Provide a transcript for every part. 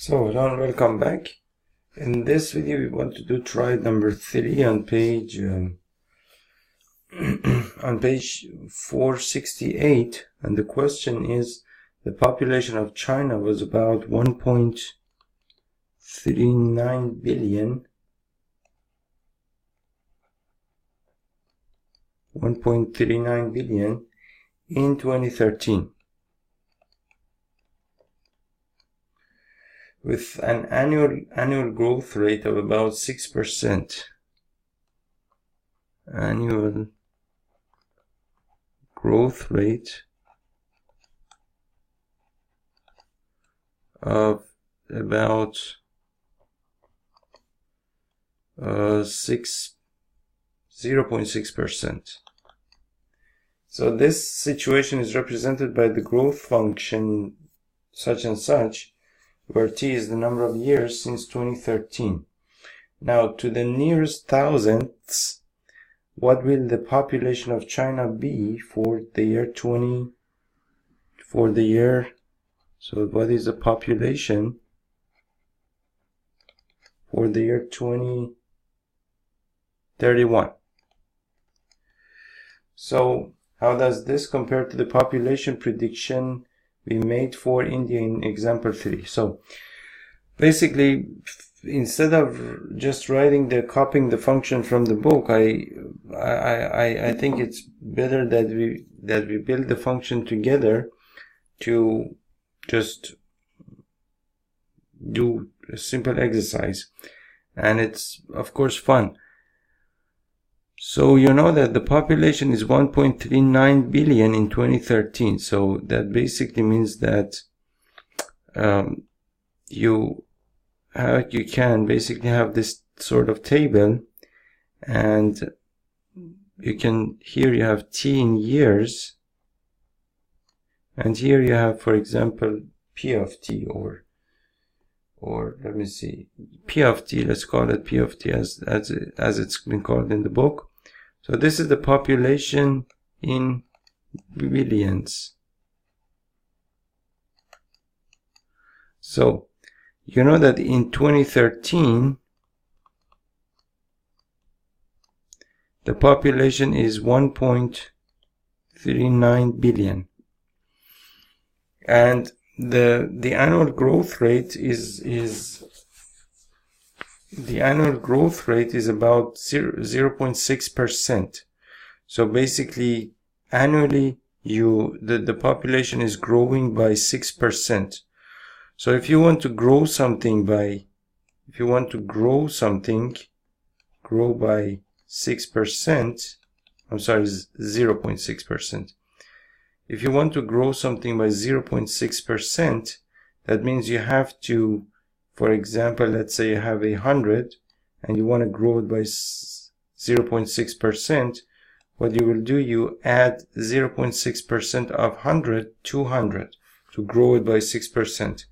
So hello and welcome back. In this video we want to do try number 3 on page on page 468, and the question is the population of China was about 1.39 billion in 2013. With an annual growth rate of about 6%. Annual growth rate of about 0.6%. So this situation is represented by the growth function such and such, where t is the number of years since 2013. Now, to the nearest thousandths, what will the population of China be for the year so what is the population for the year 2031? So how does this compare to the population prediction we made for India in example 3? So basically, instead of just copying the function from the book, I think it's better that we build the function together to just do a simple exercise, and it's of course fun. So you know that the population is 1.39 billion in 2013. So that basically means that you can basically have this sort of table, and here you have t in years, and here you have, for example, p of t, or let me see, p of t. Let's call it p of t as it's been called in the book. So this is the population in billions. So you know that in 2013 the population is 1.39 billion, and the annual growth rate is about 0.6%. So basically, annually the population is growing by 6%. So if you want to grow something grow by 6%, I'm sorry, 0.6%. If you want to grow something by 0.6%, that means you have to, for example, let's say you have 100 and you want to grow it by 0.6%. What you will do, you add 0.6% of 100 to 100 to grow it by 6%.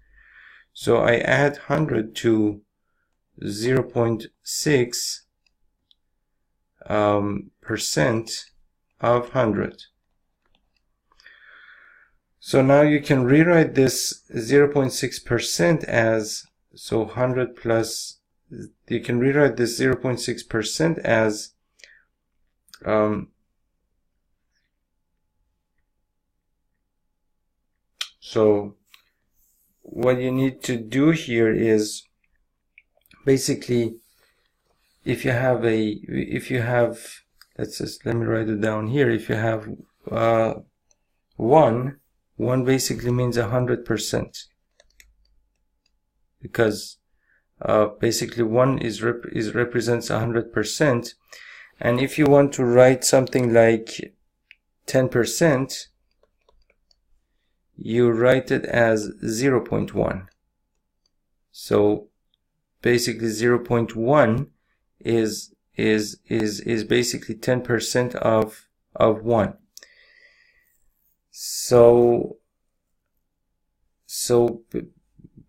So I add 100 to 0.6% of 100. So now you can rewrite this 0.6% as, so 100 plus, you can rewrite this 0.6% as so what you need to do here is basically, let me write it down here. If you have one basically means 100%, because basically 1 represents 100%. And if you want to write something like 10%, you write it as 0.1. So basically 0.1 is basically 10% of 1. So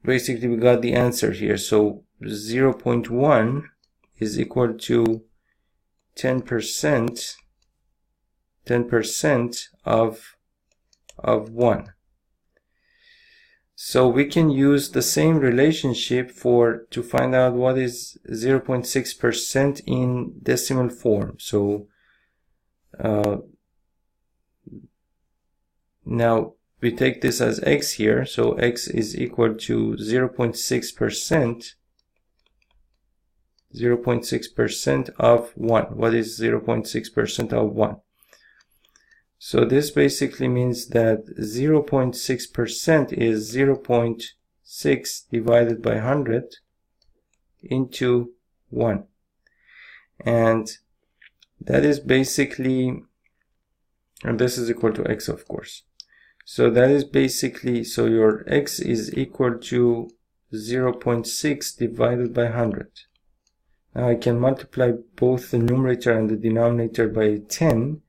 basically we got the answer here. So 0.1 is equal to 10% of 1. So we can use the same relationship to find out what is 0.6% in decimal form. So now we take this as x here, so x is equal to 0.6%. 0.6% of 1. What is 0.6% of 1? So this basically means that 0.6% is 0.6 divided by 100 into 1. And that is basically, and this is equal to x, of course. So that is basically, so your x is equal to 0.6 divided by 100. Now I can multiply both the numerator and the denominator by a 10,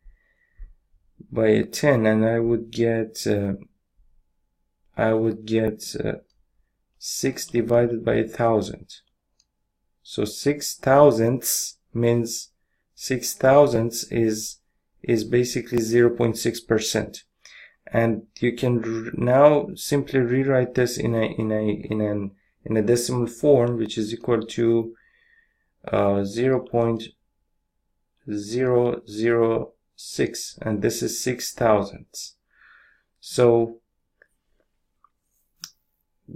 and I would get 6 divided by 1,000. So 6 thousandths means 6 thousandths is basically 0.6%, and you can now simply rewrite this in a decimal form, which is equal to 0.006, and this is 6 thousandths. So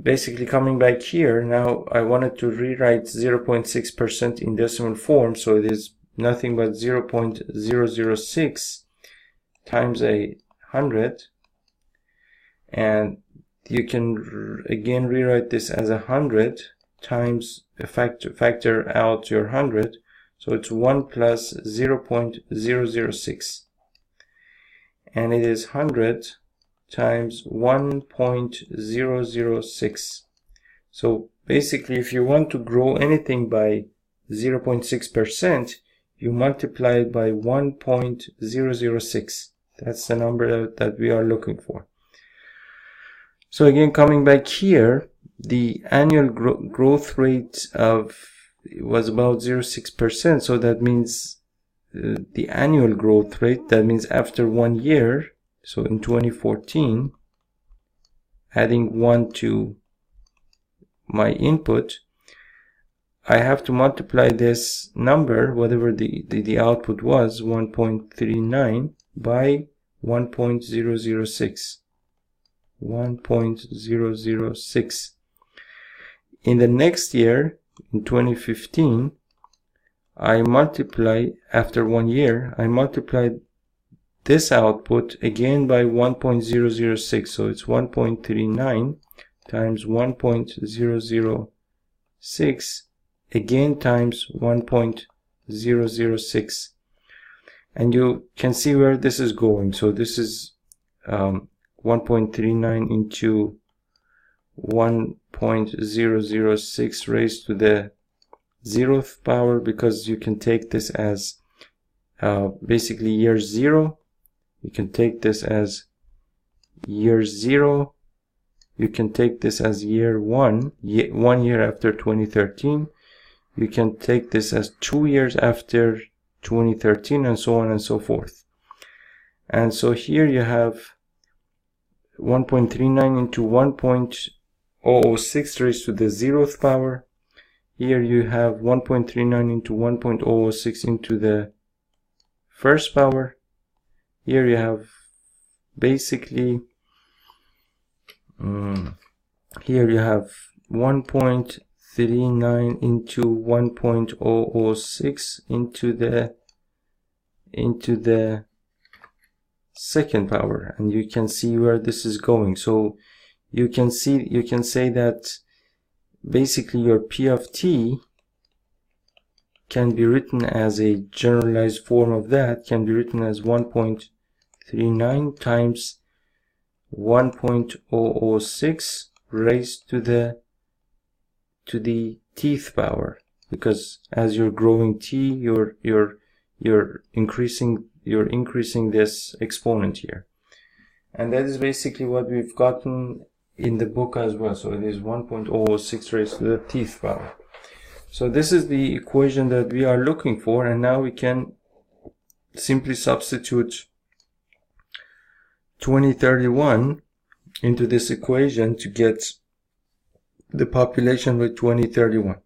basically, coming back here, now I wanted to rewrite 0.6% in decimal form, so it is nothing but 0.006 times 100, and you can again rewrite this as 100 times factor out your 100, so it's 1 plus 0.006, and it is 100 times 1.006. So basically, if you want to grow anything by 0.6%, you multiply it by 1.006. That's the number that we are looking for. So again, coming back here, the annual growth rate was about 0.6%. So that means the annual growth rate, that means after 1 year, so in 2014, adding 1 to my input, I have to multiply this number, whatever the output was, 1.39, by 1.006. 1.006. In the next year, in 2015, I multiply, after 1 year, I multiplied this output again by 1.006. So it's 1.39 times 1.006 again times 1.006. And you can see where this is going. So this is 1.39 into 1.006 raised to the 0th power, because you can take this as basically year 0. You can take this as year 0. You can take this as year 1, 1 year after 2013. You can take this as 2 years after 2013, and so on and so forth. And so here you have 1.39 into 1.006 raised to the 0th power. Here you have 1.39 into 1.006 into the 1st power. Here you have basically here you have 1.39 into 1.006 into the 2nd power, and you can see where this is going. So you can say that basically your P of t can be written as a generalized form of that, can be written as 1.39 times 1.006 raised to the tth power, because as you're growing t, you're increasing this exponent here. And that is basically what we've gotten in the book as well. So it is 1.006 raised to the tth power. So this is the equation that we are looking for, and now we can simply substitute 2031 into this equation to get the population by 2031.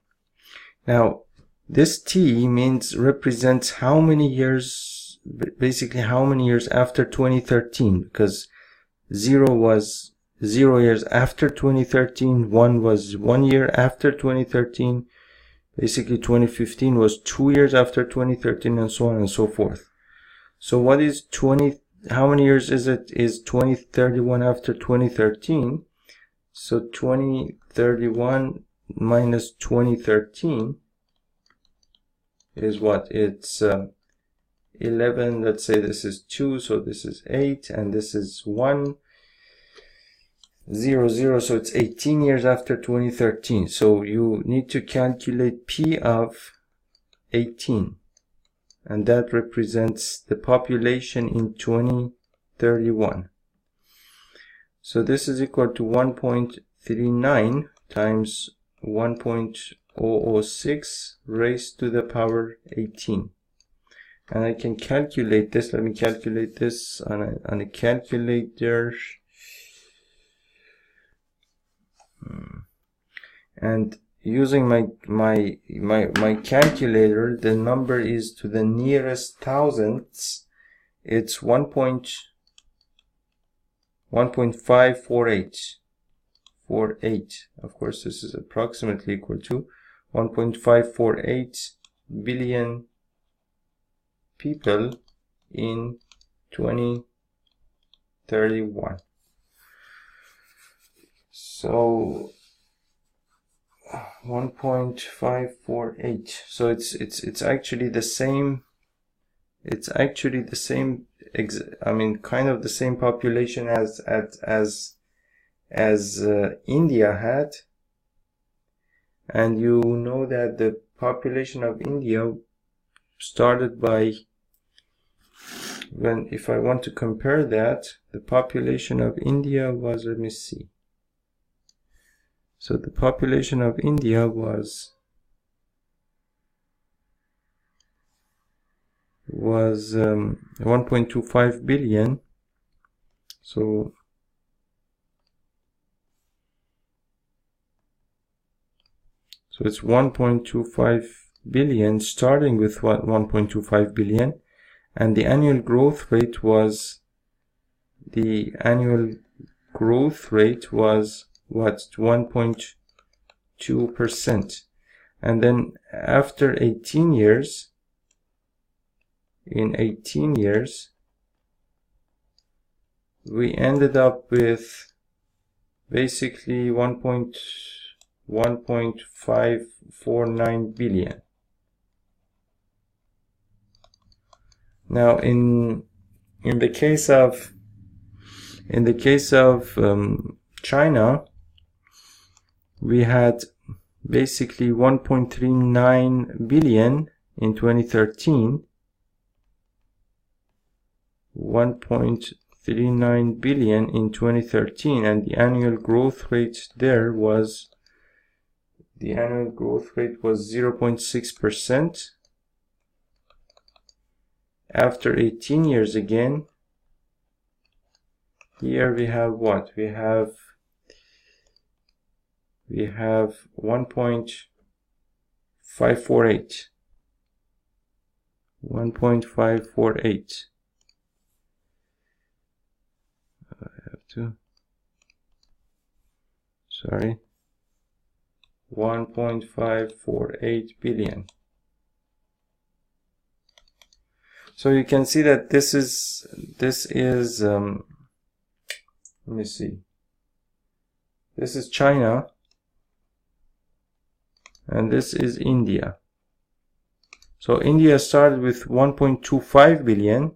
Now, this t represents how many years, basically how many years after 2013, because 0 was 0 years after 2013, 1 was 1 year after 2013, basically 2015 was 2 years after 2013, and so on and so forth. So what is how many years is it? Is 2031 after 2013? So 2031 minus 2013 is what? It's 11. Let's say this is 2, so this is 8, and this is 1, 0, 0, so it's 18 years after 2013. So you need to calculate P of 18, and that represents the population in 2031. So this is equal to 1.39 times 1.006 raised to the power 18. And I can calculate this. Let me calculate this on a calculator. And using my calculator, the number is to the nearest thousandths. It's 1.548. Of course, this is approximately equal to 1.548 billion people in 2031. So 1.548. So it's actually the same. It's actually the same. I mean, kind of the same population as India had. And you know that the population of India started by, if I want to compare that, the population of India was, let me see. So the population of India was 1.25 billion. So it's 1.25 billion, starting with 1.25 billion, and the annual growth rate was what? 1.2%. And then after 18 years, in 18 years, we ended up with basically 1.549 billion. Now, in the case of China, we had basically 1.39 billion in 2013, 1.39 billion in 2013, and the annual growth rate there was 0.6%. After 18 years again, here we have what? We have 1.548. 1.548. I have to, sorry, 1.548 billion. So you can see that this is let me see, this is China and this is India. So India started with 1.25 billion.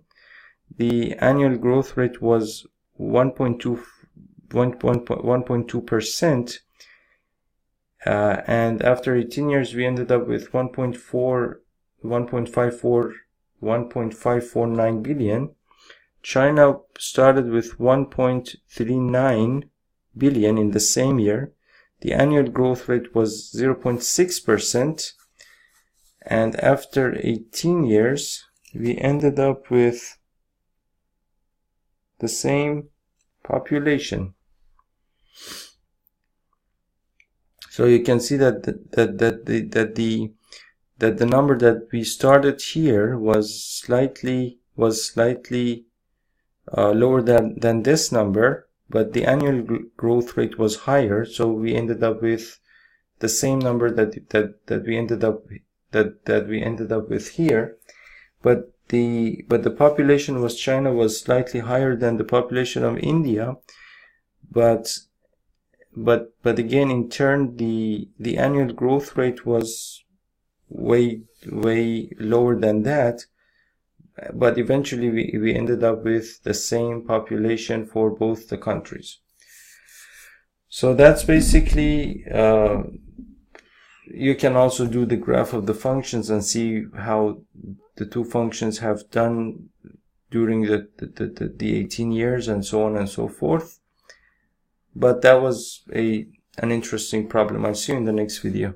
The annual growth rate was 1.2%, and after 18 years we ended up with 1.549 billion. China started with 1.39 billion in the same year. The annual growth rate was 0.6%, and after 18 years we ended up with the same population. So you can see that the number that we started here was slightly lower than this number, but the annual growth rate was higher, so we ended up with the same number that we ended up with here. But the population was China was slightly higher than the population of India, but again, in turn, the annual growth rate was way lower than that. But eventually we ended up with the same population for both the countries. So that's basically, you can also do the graph of the functions and see how the two functions have done during the 18 years and so on and so forth. But that was an interesting problem. I'll see you in the next video.